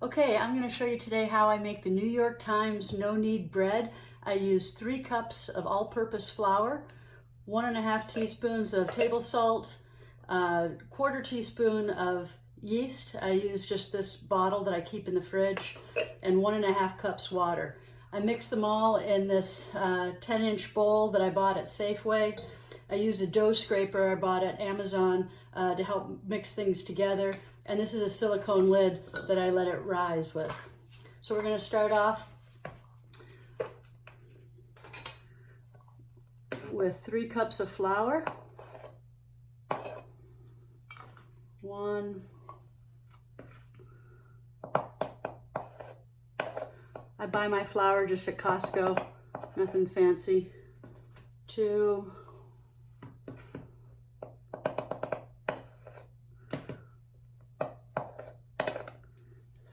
Okay, I'm going to show you today how I make the New York Times no-knead bread. I use 3 cups of all-purpose flour, 1.5 teaspoons of table salt, a 1/4 teaspoon of yeast. I use just this bottle that I keep in the fridge, and 1.5 cups water. I mix them all in this 10-inch bowl that I bought at Safeway. I use a dough scraper I bought at Amazon to help mix things together. And this is a silicone lid that I let it rise with. So we're going to start off with 3 cups of flour. 1. I buy my flour just at Costco. Nothing's fancy. 2.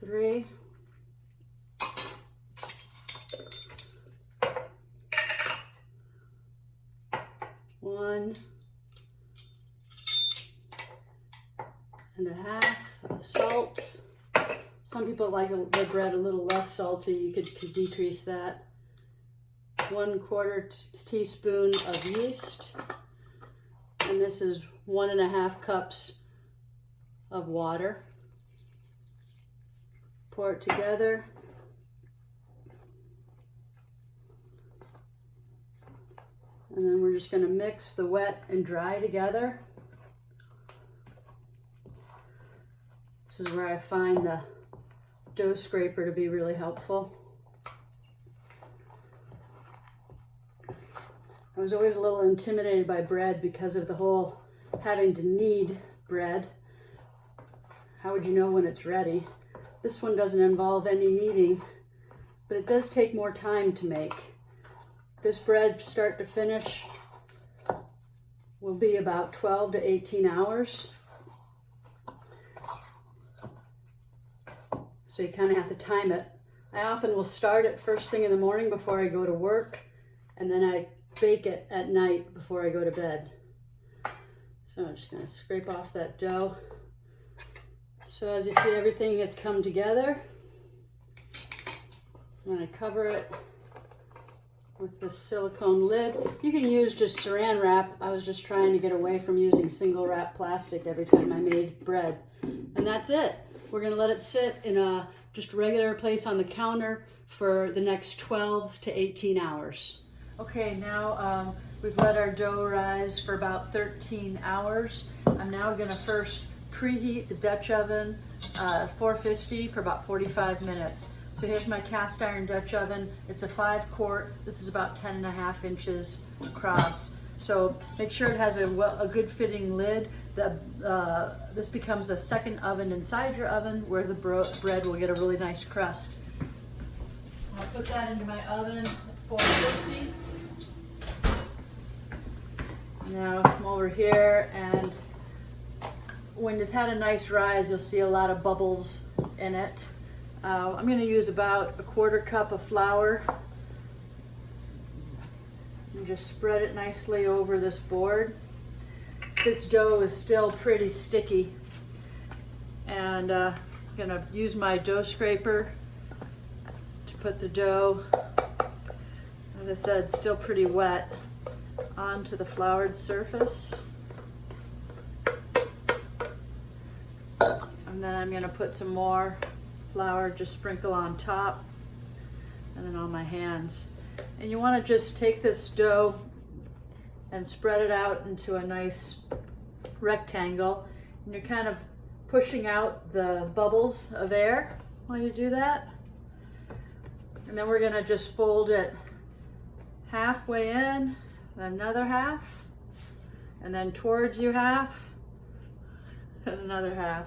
3. 1.5 of salt. Some people like their bread a little less salty. You could decrease that. 1/4 teaspoon of yeast. And this is 1.5 cups of water. Pour it together. And then we're just going to mix the wet and dry together. This is where I find the dough scraper to be really helpful. I was always a little intimidated by bread because of the whole having to knead bread. How would you know when it's ready? This one doesn't involve any kneading, but it does take more time to make. This bread, start to finish, will be about 12 to 18 hours. So you kind of have to time it. I often will start it first thing in the morning before I go to work, and then I bake it at night before I go to bed. So I'm just going to scrape off that dough. So as you see, everything has come together. I'm going to cover it with this silicone lid. You can use just saran wrap. I was just trying to get away from using single wrap plastic every time I made bread. And that's it. We're going to let it sit in a just regular place on the counter for the next 12 to 18 hours. Okay, now we've let our dough rise for about 13 hours. I'm now going to first preheat the Dutch oven, 450 for about 45 minutes. So here's my cast iron Dutch oven. It's a 5-quart. This is about 10.5 inches across. So make sure it has a good fitting lid. This becomes a second oven inside your oven where the bread will get a really nice crust. I'll put that into my oven at 450. Now come over here, and when it's had a nice rise, you'll see a lot of bubbles in it. I'm going to use about a 1/4 cup of flour and just spread it nicely over this board. This dough is still pretty sticky, and I'm going to use my dough scraper to put the dough, as I said, still pretty wet, onto the floured surface. And then I'm going to put some more flour, just sprinkle on top, and then on my hands. And you want to just take this dough and spread it out into a nice rectangle. And you're kind of pushing out the bubbles of air while you do that. And then we're going to just fold it halfway in, another half, and then towards you half, and another half.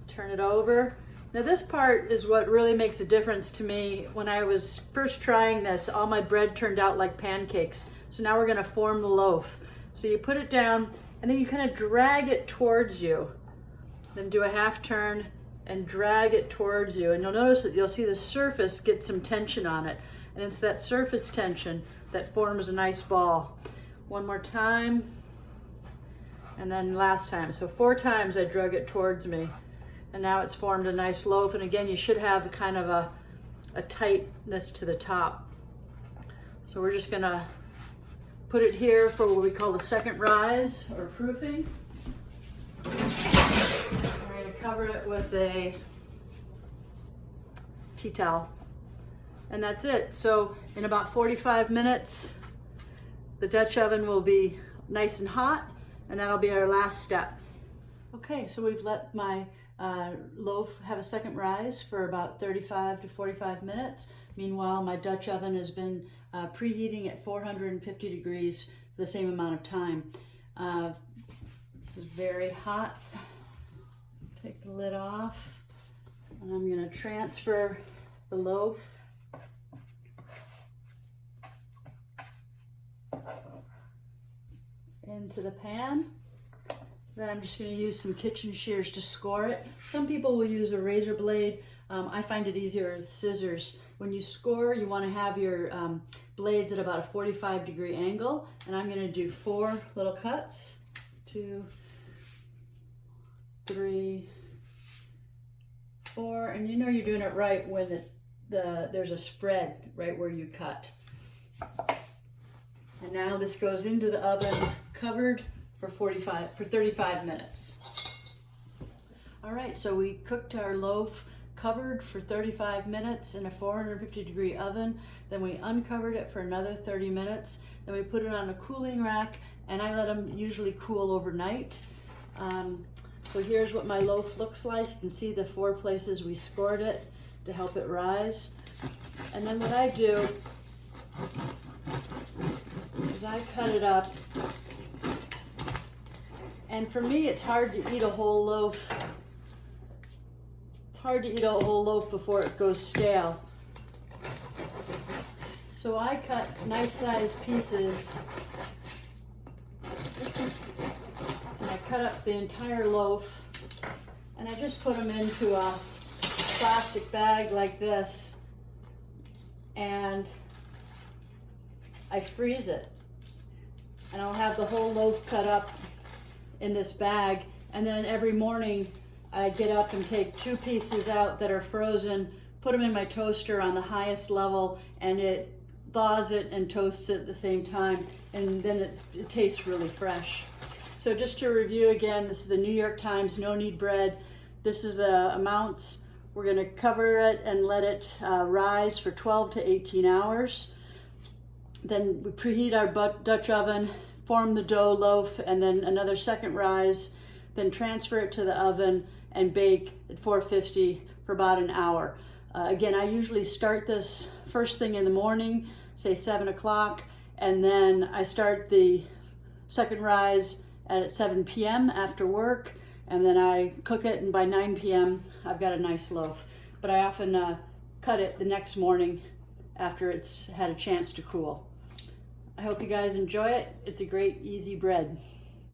Turn it over. Now this part is what really makes a difference to me. When I was first trying this, all my bread turned out like pancakes. So now we're going to form the loaf. So you put it down, and then you kind of drag it towards you. Then do a half turn and drag it towards you. And you'll notice that you'll see the surface get some tension on it. And it's that surface tension that forms a nice ball. One more time. And then last time. So 4 times I drug it towards me. and now it's formed a nice loaf. And again, you should have kind of a tightness to the top. So we're just gonna put it here for what we call the second rise or proofing. We're gonna cover it with a tea towel. And that's it. So in about 45 minutes, the Dutch oven will be nice and hot, and that'll be our last step. Okay, so we've let my loaf have a second rise for about 35 to 45 minutes. Meanwhile, my Dutch oven has been preheating at 450 degrees for the same amount of time. This is very hot. Take the lid off, and I'm going to transfer the loaf into the pan. Then I'm just going to use some kitchen shears to score it. Some people will use a razor blade. I find it easier with scissors. When you score, you want to have your blades at about a 45-degree angle, and I'm going to do 4 little cuts. 2, 3, 4, and you know you're doing it right when there's a spread right where you cut. And now this goes into the oven covered for 35 minutes. All right, so we cooked our loaf covered for 35 minutes in a 450-degree oven. Then we uncovered it for another 30 minutes. Then we put it on a cooling rack, and I let them usually cool overnight. So here's what my loaf looks like. You can see the 4 places we scored it to help it rise. And then what I do is I cut it up. And for me, it's hard to eat a whole loaf. It's hard to eat a whole loaf before it goes stale. So I cut nice sized pieces, and I cut up the entire loaf, and I just put them into a plastic bag like this, and I freeze it. And I'll have the whole loaf cut up in this bag, and then every morning I get up and take 2 pieces out that are frozen, put them in my toaster on the highest level, and it thaws it and toasts it at the same time, and then it tastes really fresh. So just to review again, this is the New York Times No Knead bread. This is the amounts. We're going to cover it and let it rise for 12 to 18 hours. Then we preheat our Dutch oven, form the dough loaf, and then another second rise, then transfer it to the oven and bake at 450 for about an hour. Again, I usually start this first thing in the morning, say 7 o'clock, and then I start the second rise at 7 p.m. after work, and then I cook it, and by 9 p.m. I've got a nice loaf. But I often cut it the next morning after it's had a chance to cool. I hope you guys enjoy it. It's a great, easy bread.